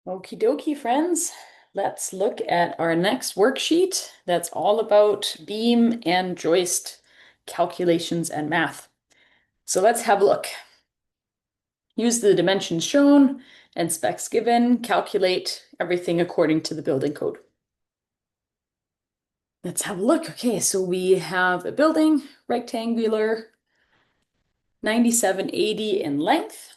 Okie dokie, friends. Let's look at our next worksheet that's all about beam and joist calculations and math. So let's have a look. Use the dimensions shown and specs given, calculate everything according to the building code. Let's have a look. Okay, so we have a building, rectangular, 9780 in length,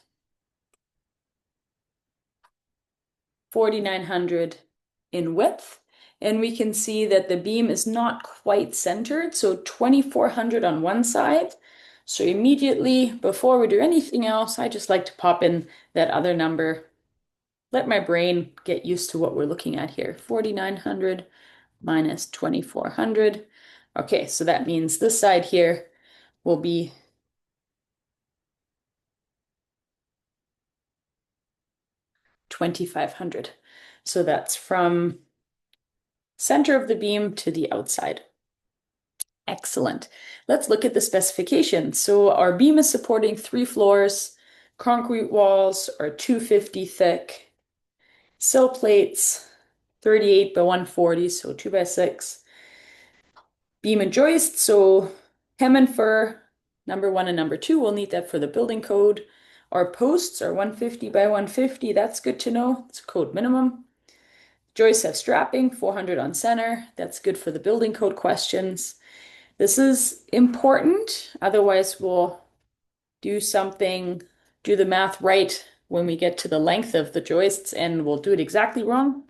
4900 in width. And we can see that the beam is not quite centered, so 2400 on one side. So immediately before we do anything else, I just like to pop in that other number. Let my brain get used to what we're looking at here. 4900 minus 2400. Okay, so that means this side here will be 2500. So that's from center of the beam to the outside. Excellent. Let's look at the specifications. So our beam is supporting 3 floors, concrete walls are 250 thick, sill plates 38 by 140, so 2 by 6. Beam and joist, so hem and fur, number 1 and number 2, we'll need that for the building code. Our posts are 150 by 150, that's good to know, it's code minimum. Joists have strapping, 400 on center, that's good for the building code questions. This is important, otherwise we'll do the math right when we get to the length of the joists and we'll do it exactly wrong.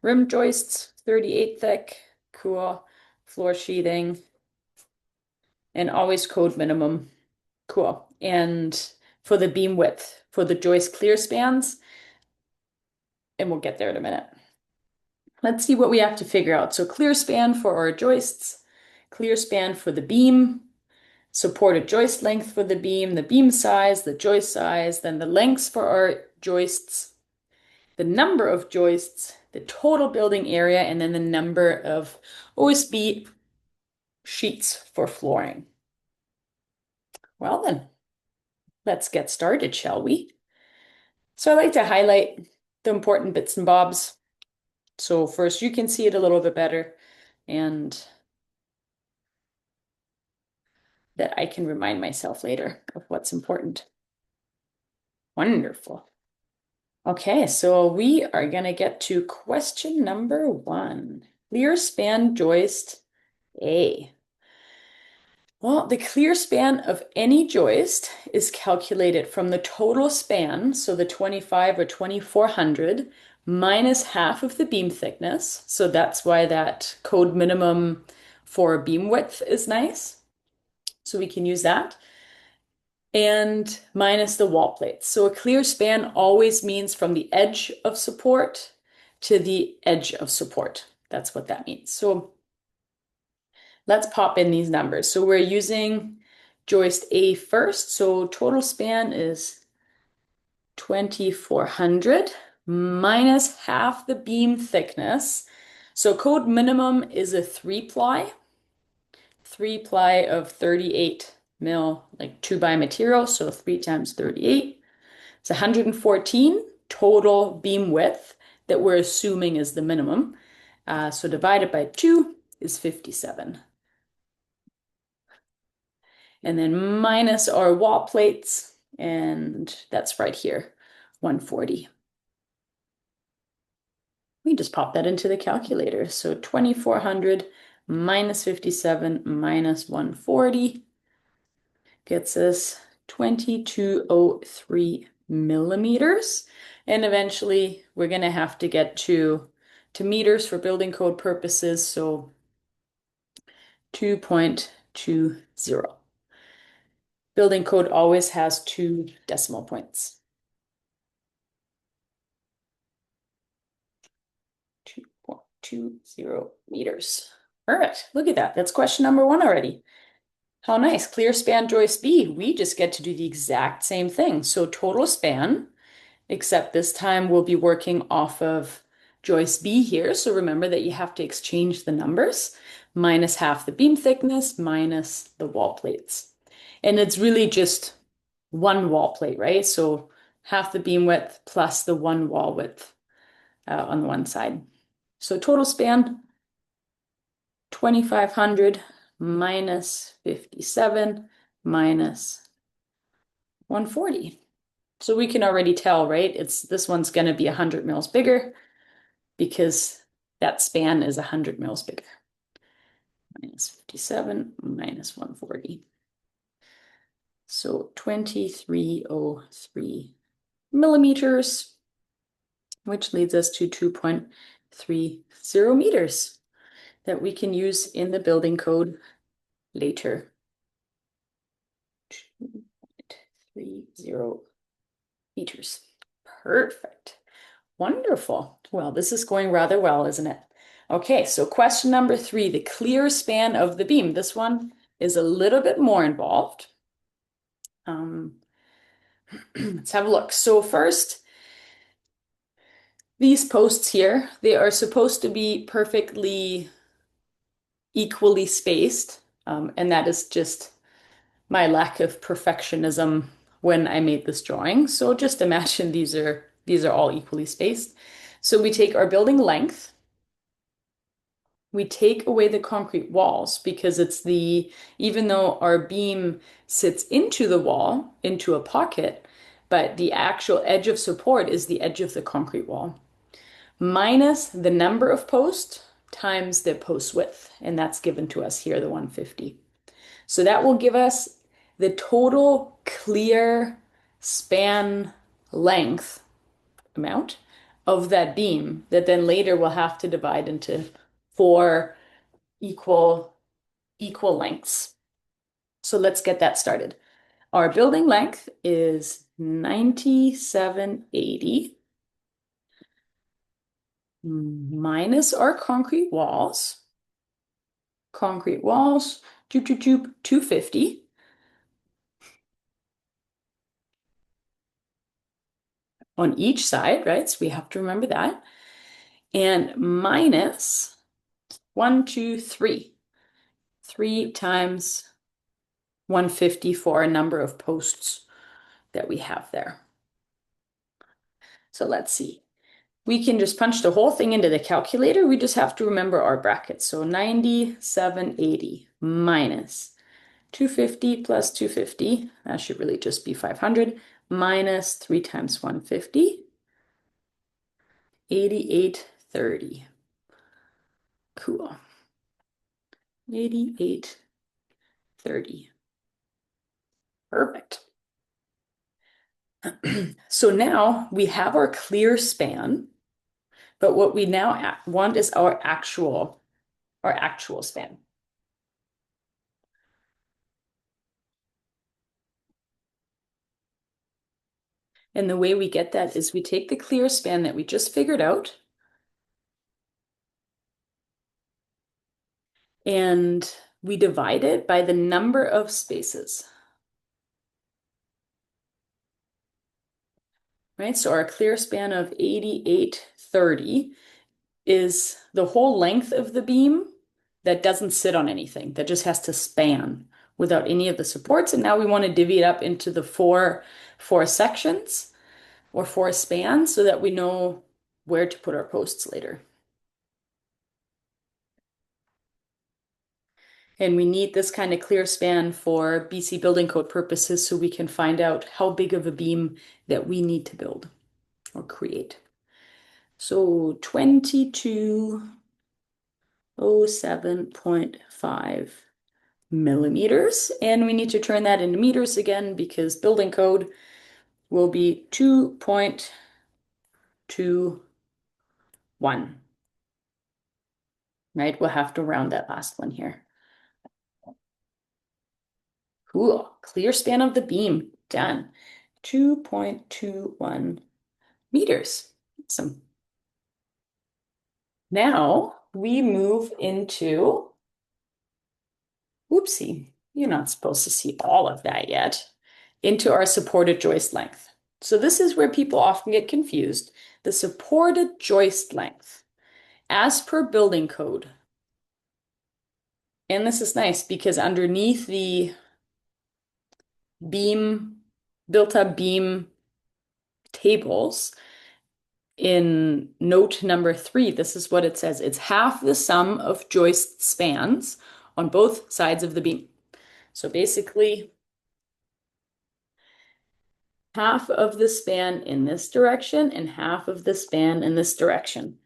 Rim joists, 38 thick, cool. Floor sheathing, and always code minimum, cool. And for the beam width, for the joist clear spans, and we'll get there in a minute. Let's see what we have to figure out. So clear span for our joists, clear span for the beam, supported joist length for the beam size, the joist size, then the lengths for our joists, the number of joists, the total building area, and then the number of OSB sheets for flooring. Well then, let's get started, shall we? So I like to highlight the important bits and bobs. So first you can see it a little bit better and that I can remind myself later of what's important. Wonderful. Okay, so we are going to get to question number 1. Clear span joist A. Well, the clear span of any joist is calculated from the total span, so the 25 or 2400, minus half of the beam thickness. So that's why that code minimum for beam width is nice. So we can use that. And minus the wall plates. So a clear span always means from the edge of support to the edge of support. That's what that means. So let's pop in these numbers. So we're using joist A first. So total span is 2400 minus half the beam thickness. So code minimum is a 3-ply. 3-ply of 38 mil, like 2-by material. So 3 times 38. It's 114 total beam width that we're assuming is the minimum. So divided by 2 is 57. And then minus our wall plates, and that's right here, 140. We just pop that into the calculator. So 2400 minus 57 minus 140 gets us 2203 millimeters. And eventually we're going to have to get to meters for building code purposes. So 2.20. Building code always has 2 decimal points. 2.20 meters. Perfect. Look at that. That's question number 1 already. How nice. Clear span joist B. We just get to do the exact same thing. So total span, except this time we'll be working off of joist B here. So remember that you have to exchange the numbers. Minus half the beam thickness minus the wall plates. And it's really just 1 wall plate, right? So half the beam width plus the 1 wall width. on the one side. So total span, 2,500 minus 57 minus 140. So we can already tell, right? This one's going to be 100 mils bigger because that span is 100 mils bigger. Minus 57 minus 140. So 2303 millimeters, which leads us to 2.30 meters that we can use in the building code later. 2.30 meters. Perfect. Wonderful. Well, this is going rather well, isn't it? Okay, so question number 3, the clear span of the beam. This one is a little bit more involved. Let's have a look. So first, these posts here, they are supposed to be perfectly equally spaced, and that is just my lack of perfectionism when I made this drawing. So just imagine these are all equally spaced. So we take our building length, we take away the concrete walls because even though our beam sits into the wall, into a pocket, but the actual edge of support is the edge of the concrete wall, minus the number of posts times the post width, and that's given to us here, the 150. So that will give us the total clear span length amount of that beam that then later we'll have to divide into 4 equal lengths. So let's get that started. Our building length is 9780 minus our concrete walls. Concrete walls, 250. On each side, right? So we have to remember that. And minus 1, 2, 3. 3 times 150 for a number of posts that we have there. So let's see. We can just punch the whole thing into the calculator. We just have to remember our brackets. So 9780 minus 250 plus 250. That should really just be 500 minus 3 times 150. 8830. Cool. 8830. Perfect. So now we have our clear span, but what we now want is our actual span. And the way we get that is we take the clear span that we just figured out and we divide it by the number of spaces. Right? So our clear span of 8830 is the whole length of the beam that doesn't sit on anything, that just has to span without any of the supports. And now we want to divvy it up into the four sections or 4 spans so that we know where to put our posts later. And we need this kind of clear span for BC Building Code purposes so we can find out how big of a beam that we need to build or create. So 2207.5 millimeters. And we need to turn that into meters again because building code will be 2.21. Right? We'll have to round that last one here. Cool. Clear span of the beam. Done. 2.21 meters. Awesome. Now we move into, whoopsie, you're not supposed to see all of that yet, into our supported joist length. So this is where people often get confused. The supported joist length, as per building code. And this is nice because underneath the beam, built-up beam tables, in note number 3, this is what it says. It's half the sum of joist spans on both sides of the beam. So basically, half of the span in this direction and half of the span in this direction.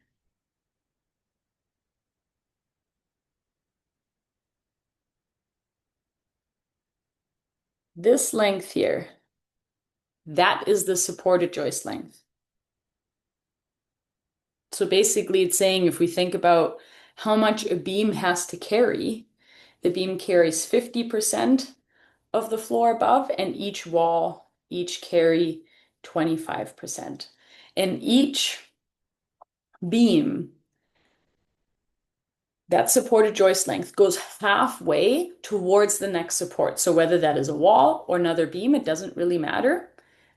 This length here, that is the supported joist length. So basically, it's saying if we think about how much a beam has to carry, the beam carries 50% of the floor above, and each wall each carry 25%. And each beam, that supported joist length goes halfway towards the next support. So whether that is a wall or another beam, it doesn't really matter,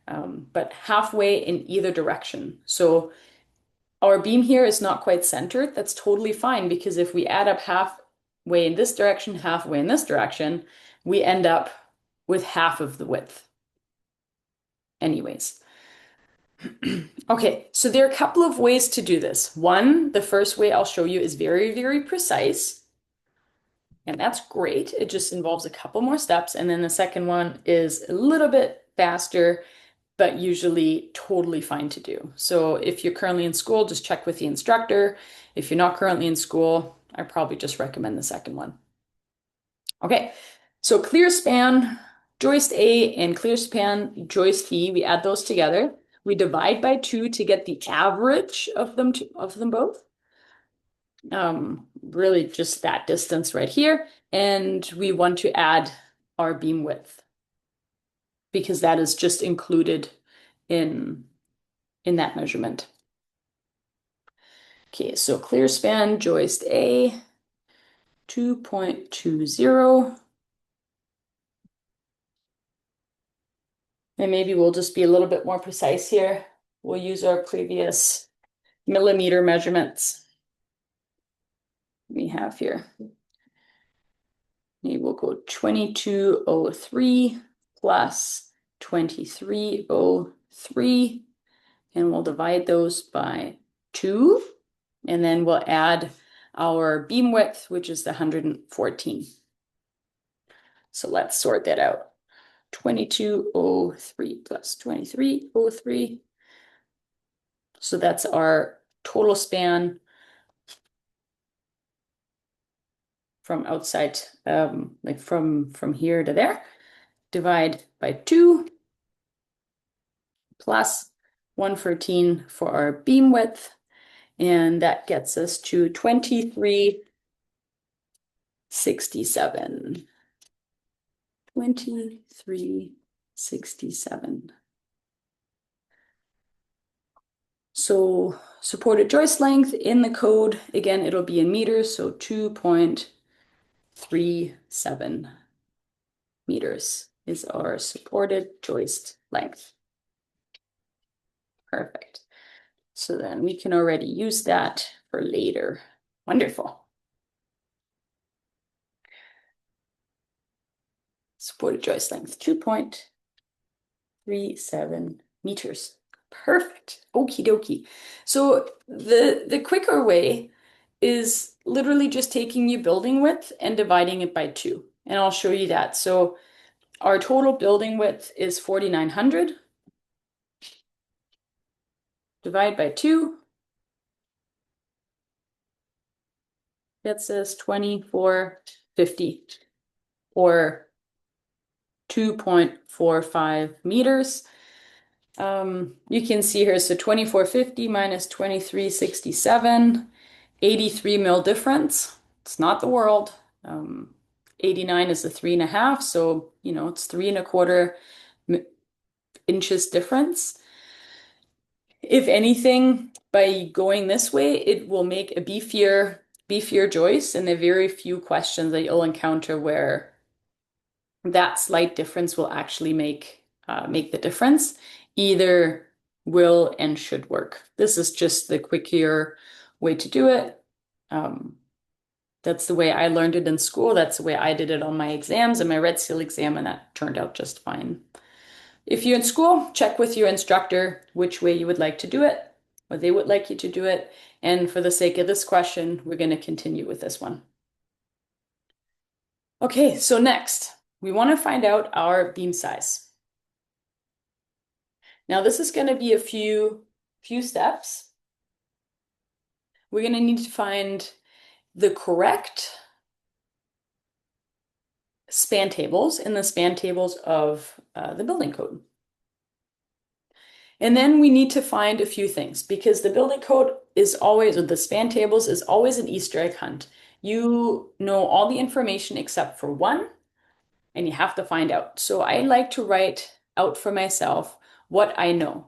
but halfway in either direction. So our beam here is not quite centered. That's totally fine because if we add up halfway in this direction, halfway in this direction, we end up with half of the width. Anyways. Okay, so there are a couple of ways to do this. One, the first way I'll show you is very, very precise. And that's great. It just involves a couple more steps. And then the second one is a little bit faster, but usually totally fine to do. So if you're currently in school, just check with the instructor. If you're not currently in school, I probably just recommend the second one. Okay, so clear span joist A and clear span joist B, we add those together. We divide by 2 to get the average of them both. Really just that distance right here. And we want to add our beam width because that is just included in that measurement. Okay, so clear span joist A, 2.20. And maybe we'll just be a little bit more precise here. We'll use our previous millimeter measurements we have here. Maybe we'll go 2203 plus 2303, and we'll divide those by 2, and then we'll add our beam width, which is the 114. So let's sort that out. 2203 plus 2303. So that's our total span from outside, like from here to there. Divide by 2 plus 114 for our beam width. And that gets us to 2367. 2367. So supported joist length in the code, again, it'll be in meters, so 2.37 meters is our supported joist length. Perfect. So then we can already use that for later. Wonderful. Supported joist length, 2.37 meters. Perfect. Okie dokie. So the quicker way is literally just taking your building width and dividing it by 2. And I'll show you that. So our total building width is 4,900. Divide by 2. Gets us 2450 or 2.45 meters. You can see here, so 2450 minus 2367, 83 mil difference. It's not the world. 89 is a 3.5, so it's 3.25 inches difference. If anything, by going this way, it will make a beefier joist, and there are very few questions that you'll encounter where that slight difference will actually make the difference. Either will and should work. This is just the quicker way to do it. That's the way I learned it in school. That's the way I did it on my exams and my Red Seal exam, and that turned out just fine. If you're in school, check with your instructor which way you would like to do it. or they would like you to do it. And for the sake of this question, we're going to continue with this one. Okay, so next, we want to find out our beam size. Now this is going to be a few steps. We're going to need to find the correct span tables in the span tables of the building code. And then we need to find a few things because the building code is always, or the span tables is always an Easter egg hunt. You know all the information except for one, and you have to find out. So I like to write out for myself what I know.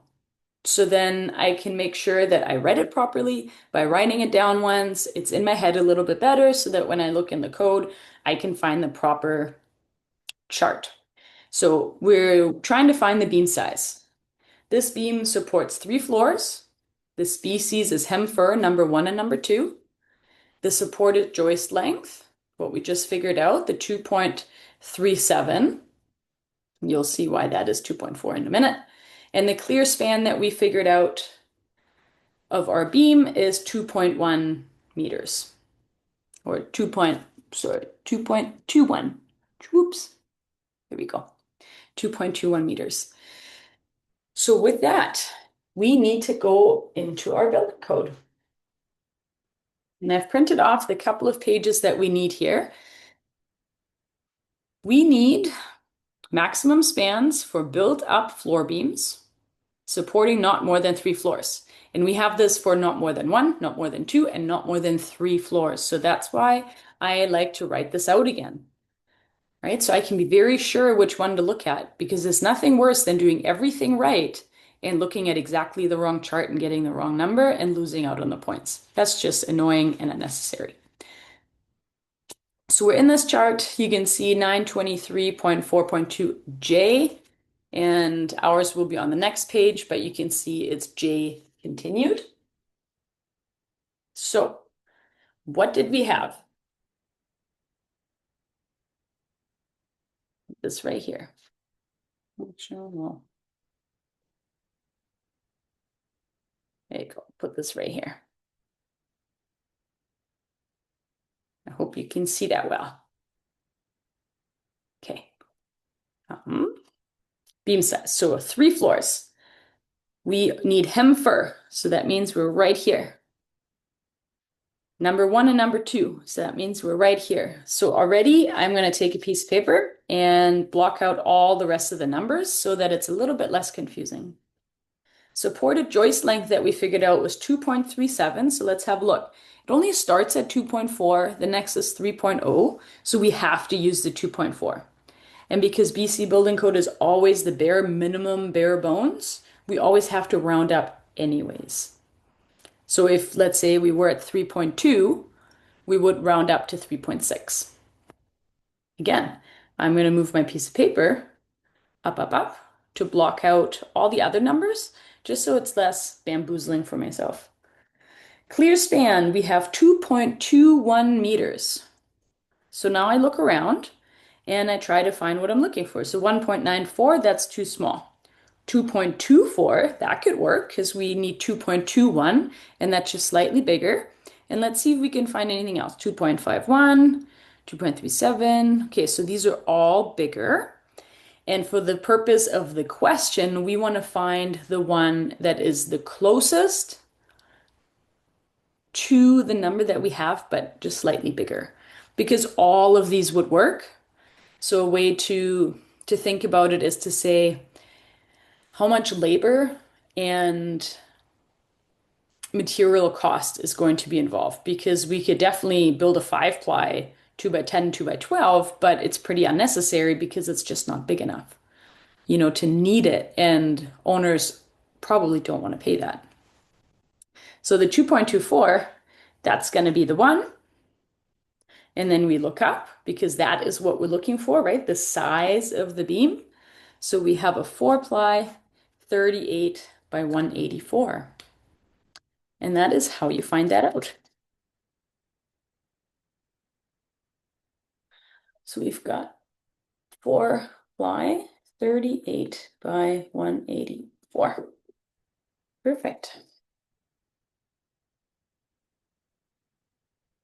So then I can make sure that I read it properly by writing it down once. It's in my head a little bit better so that when I look in the code, I can find the proper chart. So we're trying to find the beam size. This beam supports 3 floors. The species is hem-fir number 1 and number 2. The supported joist length, what we just figured out, the 2.37. You'll see why that is 2.4 in a minute. And the clear span that we figured out of our beam is 2.1 meters. Or 2.21. Oops. There we go. 2.21 meters. So with that, we need to go into our building code. And I've printed off the couple of pages that we need here. We need maximum spans for built-up floor beams supporting not more than 3 floors. And we have this for not more than 1, not more than 2, and not more than 3 floors. So that's why I like to write this out again, right? So I can be very sure which one to look at because there's nothing worse than doing everything right and looking at exactly the wrong chart and getting the wrong number and losing out on the points. That's just annoying and unnecessary. So we're in this chart. You can see 923.4.2J, and ours will be on the next page, but you can see it's J continued. So what did we have? This right here. There you go. Put this right here. I hope you can see that well. Okay. Beam size. So 3 floors. We need hem-fir. So that means we're right here. Number 1 and number 2. So that means we're right here. So already I'm going to take a piece of paper and block out all the rest of the numbers so that it's a little bit less confusing. Supported joist length that we figured out was 2.37. So let's have a look. It only starts at 2.4. The next is 3.0. So we have to use the 2.4. And because BC Building Code is always the bare minimum, bare bones, we always have to round up anyways. So if, let's say, we were at 3.2, we would round up to 3.6. Again, I'm going to move my piece of paper up to block out all the other numbers, just so it's less bamboozling for myself. Clear span, we have 2.21 meters. So now I look around and I try to find what I'm looking for. So 1.94, that's too small. 2.24, that could work because we need 2.21 and that's just slightly bigger. And let's see if we can find anything else. 2.51, 2.37. Okay, so these are all bigger. And for the purpose of the question, we want to find the one that is the closest to the number that we have, but just slightly bigger. Because all of these would work. So a way to think about it is to say how much labor and material cost is going to be involved because we could definitely build a 5-ply 2x10, 2x12, but it's pretty unnecessary because it's just not big enough, to need it. And owners probably don't want to pay that. So the 2.24, that's going to be the one. And then we look up because that is what we're looking for, right? The size of the beam. So we have a 4-ply 38 by 184. And that is how you find that out. So we've got 4-ply 38 by 184. Perfect.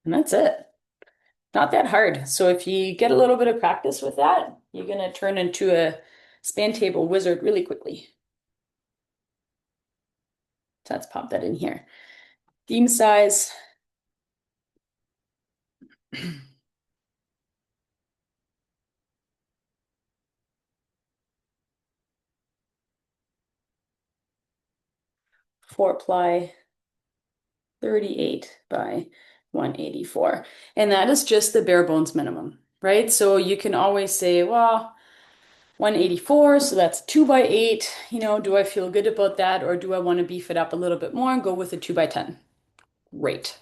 And that's it. Not that hard. So if you get a little bit of practice with that, you're going to turn into a span table wizard really quickly. So let's pop that in here. Beam size. 4-ply 38 by 184. And that is just the bare bones minimum, right? So you can always say, well, 184, so that's 2 by 8. Do I feel good about that, or do I want to beef it up a little bit more and go with a 2 by 10? Great.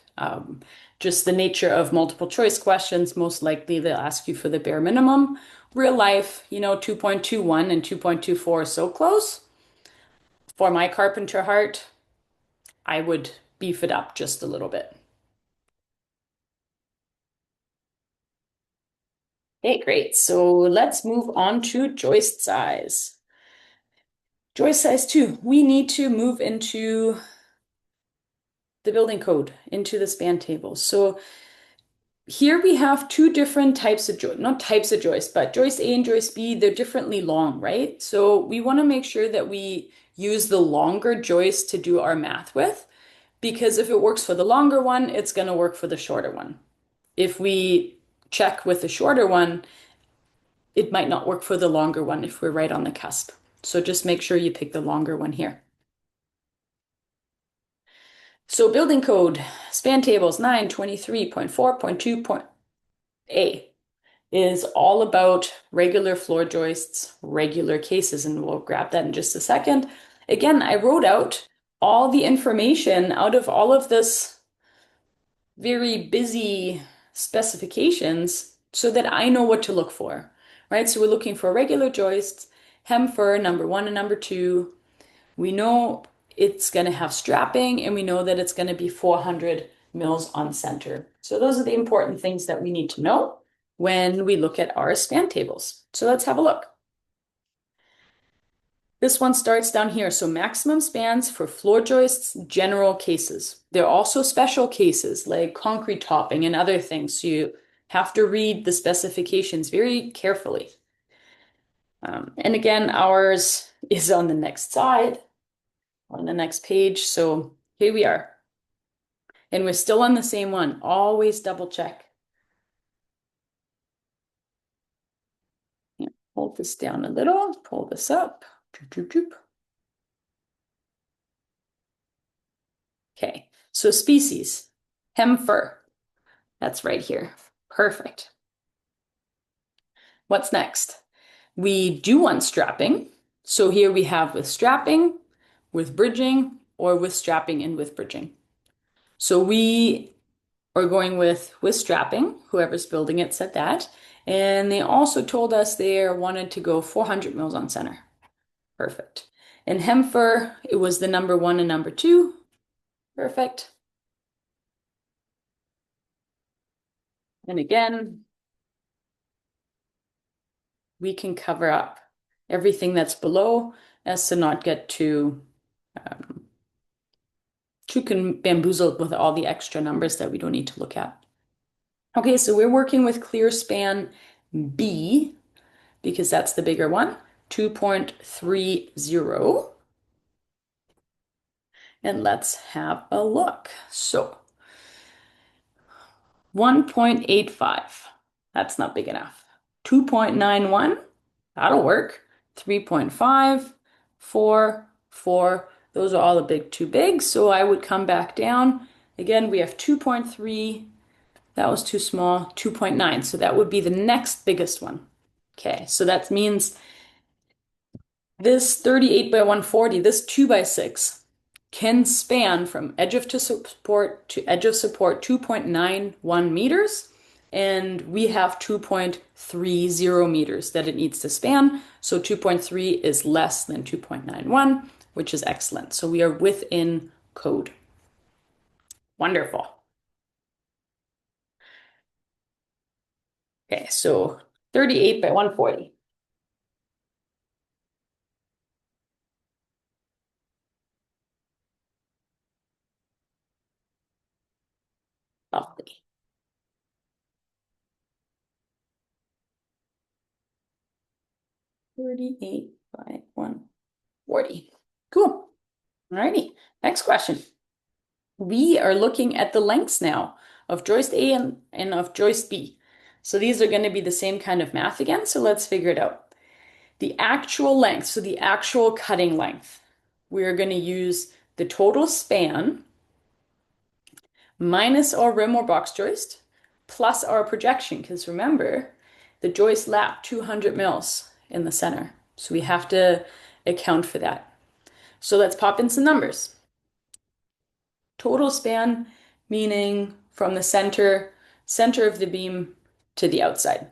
Just the nature of multiple choice questions, most likely they'll ask you for the bare minimum. Real life, 2.21 and 2.24 are so close. For my carpenter heart, I would beef it up just a little bit. Okay, great. So let's move on to joist size. Joist size 2, we need to move into the building code, into the span table. So here we have two different types of joist, not types of joist, but joist A and joist B, they're differently long, right? So we want to make sure that we use the longer joist to do our math with, because if it works for the longer one, it's going to work for the shorter one. If we check with the shorter one, it might not work for the longer one if we're right on the cusp. So just make sure you pick the longer one here. So building code, span tables 923.4.2.A is all about regular floor joists, regular cases, and we'll grab that in just a second. Again, I wrote out all the information out of all of this very busy specifications so that I know what to look for, right? So we're looking for regular joists, hem fur number 1 and number 2. We know it's going to have strapping, and we know that it's going to be 400 mils on center. So those are the important things that we need to know when we look at our span tables. So let's have a look. This one starts down here. So maximum spans for floor joists, general cases. There are also special cases like concrete topping and other things. So you have to read the specifications very carefully. And again, ours is on the next slide, on the next page. So here we are. And we're still on the same one. Always double check. Yeah, hold this down a little, pull this up. Okay, so species, hem fur. That's right here. Perfect. What's next? We do want strapping. So here we have with strapping, with bridging, or with strapping and with bridging. So we are going with strapping. Whoever's building it said that. And they also told us they wanted to go 400 mils on center. Perfect. And hem fur, it was the number 1 and number 2. Perfect. And again, we can cover up everything that's below as to not get too bamboozled with all the extra numbers that we don't need to look at. Okay, so we're working with clear span B because that's the bigger one, 2.30. And let's have a look. So 1.85, that's not big enough. 2.91, that'll work. 3.5, 4, 4, those are all a bit too big, so I would come back down. Again, we have 2.3, that was too small, 2.9, so that would be the next biggest one. Okay, so that means this 38 by 140, this 2 by 6, can span from edge of support to edge of support 2.91 meters, and we have 2.30 meters that it needs to span. So 2.3 is less than 2.91, which is excellent. So we are within code. Wonderful. Okay, so 38 by 140. Lovely. 38 by 140. Cool. Alrighty, next question. We are looking at the lengths now of joist A and of joist B. So these are going to be the same kind of math again, so let's figure it out. The actual length, so the actual cutting length, we're going to use the total span minus our rim or box joist plus our projection, because remember, the joist lapped 200 mils in the center. So we have to account for that. So let's pop in some numbers. Total span, meaning from the center of the beam to the outside.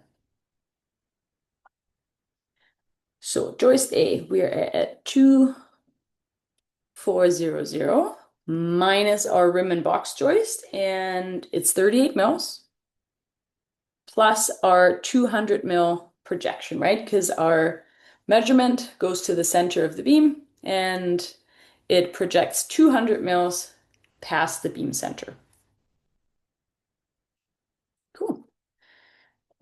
So joist A, we are at 2400 minus our rim and box joist, and it's 38 mils, plus our 200 mil projection, right? Because our measurement goes to the center of the beam, and it projects 200 mils past the beam center. Cool.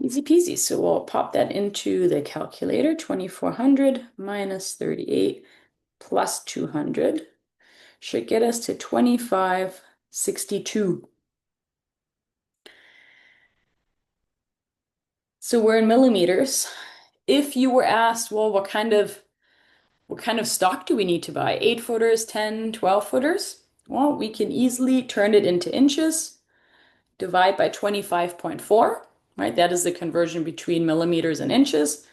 Easy peasy. So we'll pop that into the calculator. 2400 minus 38 plus 200 should get us to 2562. So we're in millimeters. If you were asked, well, what kind of stock do we need to buy? 8-footers, 10, 12-footers? Well, we can easily turn it into inches, divide by 25.4, right? That is the conversion between millimeters and inches.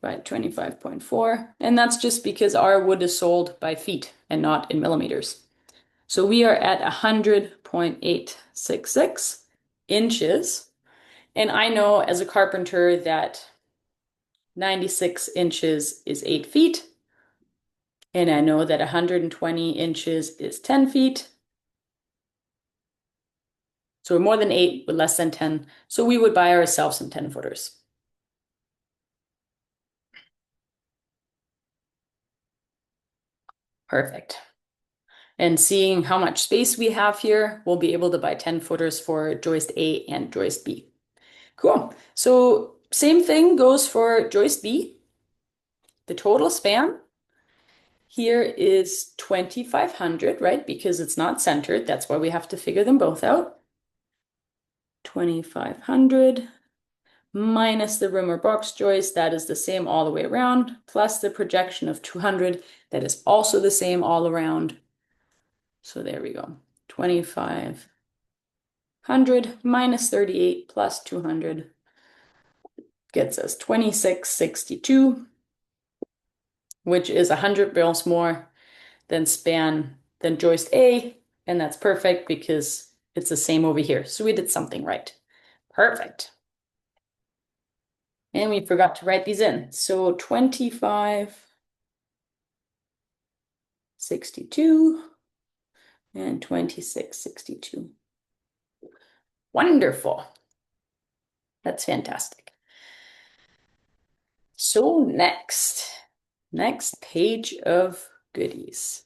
By 25.4, and that's just because our wood is sold by feet and not in millimeters. So we are at 100.866 inches, and I know as a carpenter that 96 inches is 8 feet, and I know that 120 inches is 10 feet. So we're more than 8, but less than 10. So we would buy ourselves some 10-footers. Perfect. And seeing how much space we have here, we'll be able to buy 10-footers for joist A and joist B. Cool. So same thing goes for joist B. The total span here is 2500, right? Because it's not centered. That's why we have to figure them both out. 2500 minus the rim or box joist, that is the same all the way around, plus the projection of 200, that is also the same all around. So there we go. 2500 minus 38 plus 200 gets us 2662, which is 100 mils more than joist A, and that's perfect because it's the same over here. So we did something right. Perfect. And we forgot to write these in. So 2562 and 2662. Wonderful. That's fantastic. So next page of goodies.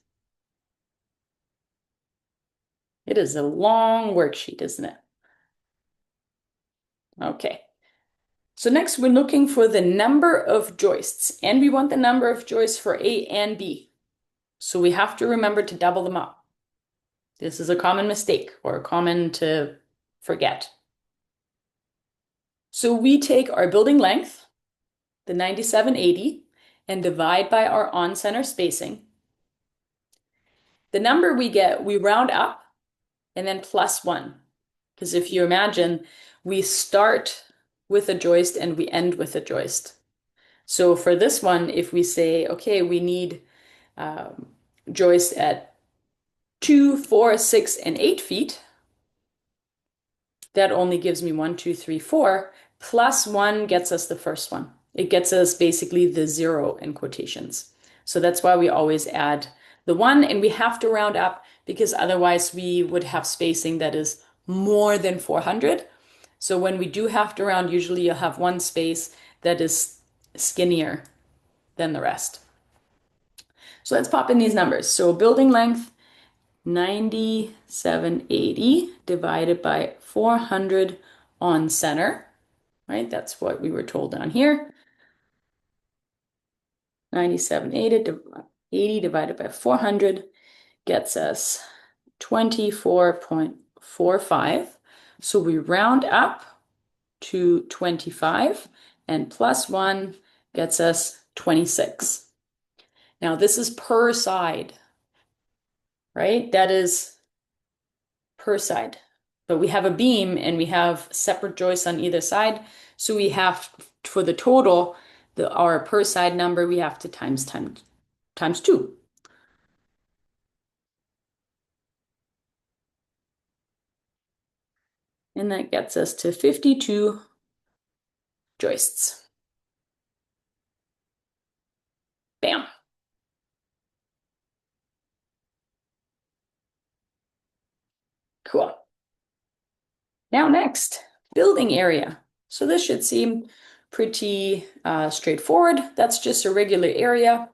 It is a long worksheet, isn't it? Okay. So next we're looking for the number of joists, and we want the number of joists for A and B. So we have to remember to double them up. This is a common mistake or common to forget. So we take our building length, the 9780, and divide by our on-center spacing. The number we get, we round up and then plus 1. Because if you imagine, we start with a joist and we end with a joist. So for this one, if we say, okay, we need joist at 2, 4, 6, and 8 feet, that only gives me 1, 2, 3, 4. Plus 1 gets us the first one. It gets us basically the 0 in quotations. So that's why we always add the 1, and we have to round up because otherwise we would have spacing that is more than 400. So when we do have to round, usually you'll have one space that is skinnier than the rest. So let's pop in these numbers. So building length, 9780 divided by 400 on center, right? That's what we were told down here. 80 divided by 400 gets us 24.45. So we round up to 25, and plus 1 gets us 26. Now this is per side, right? That is per side. But we have a beam and we have separate joists on either side. So we have, for the total, our per side number, we have to times 2. And that gets us to 52 joists. Bam. Cool. Now next, building area. So this should seem pretty straightforward. That's just a regular area.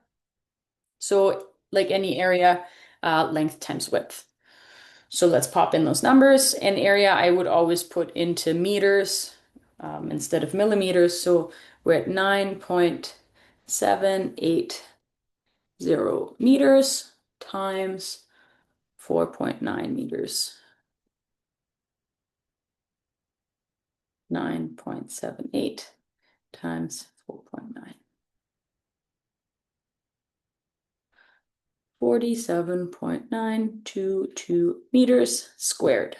So like any area, length times width. So let's pop in those numbers. An area I would always put into meters instead of millimeters. So we're at 9.780 meters times 4.9 meters. 9.78 times 4.9. 47.922 meters squared,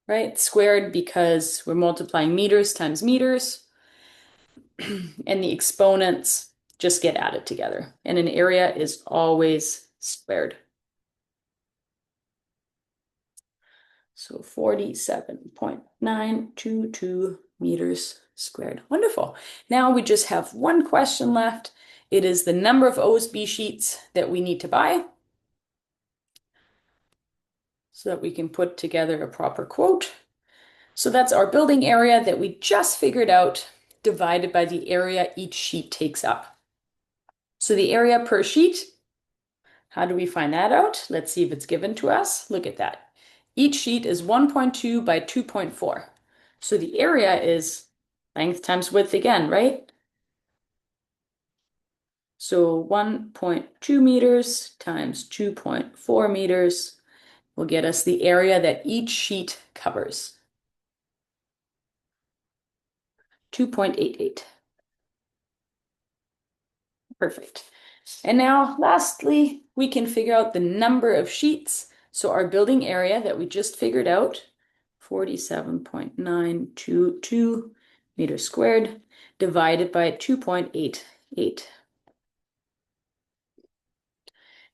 right? Squared because we're multiplying meters times meters, and the exponents just get added together. And an area is always squared. So 47.922 meters squared. Wonderful. Now we just have one question left. It is the number of OSB sheets that we need to buy so that we can put together a proper quote. So that's our building area that we just figured out divided by the area each sheet takes up. So the area per sheet, how do we find that out? Let's see if it's given to us. Look at that. Each sheet is 1.2 by 2.4. So the area is length times width again, right? So 1.2 meters times 2.4 meters will get us the area that each sheet covers. 2.88. Perfect. And now, lastly, we can figure out the number of sheets. So our building area that we just figured out, 47.922 meters squared, divided by 2.88.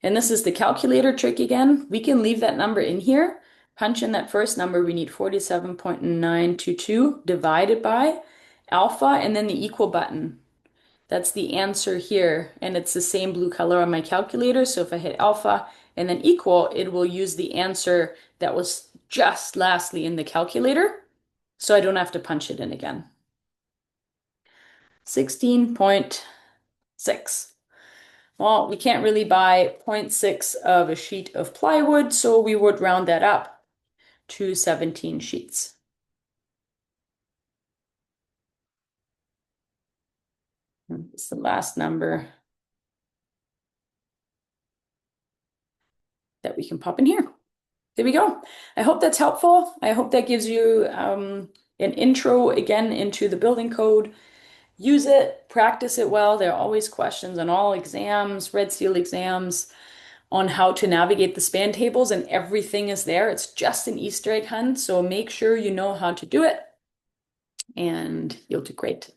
And this is the calculator trick again. We can leave that number in here, punch in that first number. We need 47.922 divided by alpha and then the equal button. That's the answer here, and it's the same blue color on my calculator. So if I hit alpha and then equal, it will use the answer that was just lastly in the calculator, so I don't have to punch it in again. 16.6. Well, we can't really buy 0.6 of a sheet of plywood, so we would round that up to 17 sheets. It's the last number that we can pop in here. There we go. I hope that's helpful. I hope that gives you an intro again into the building code. Use it, practice it well. There are always questions on all exams, Red Seal exams, on how to navigate the span tables, and everything is there. It's just an Easter egg hunt, so make sure you know how to do it, and you'll do great.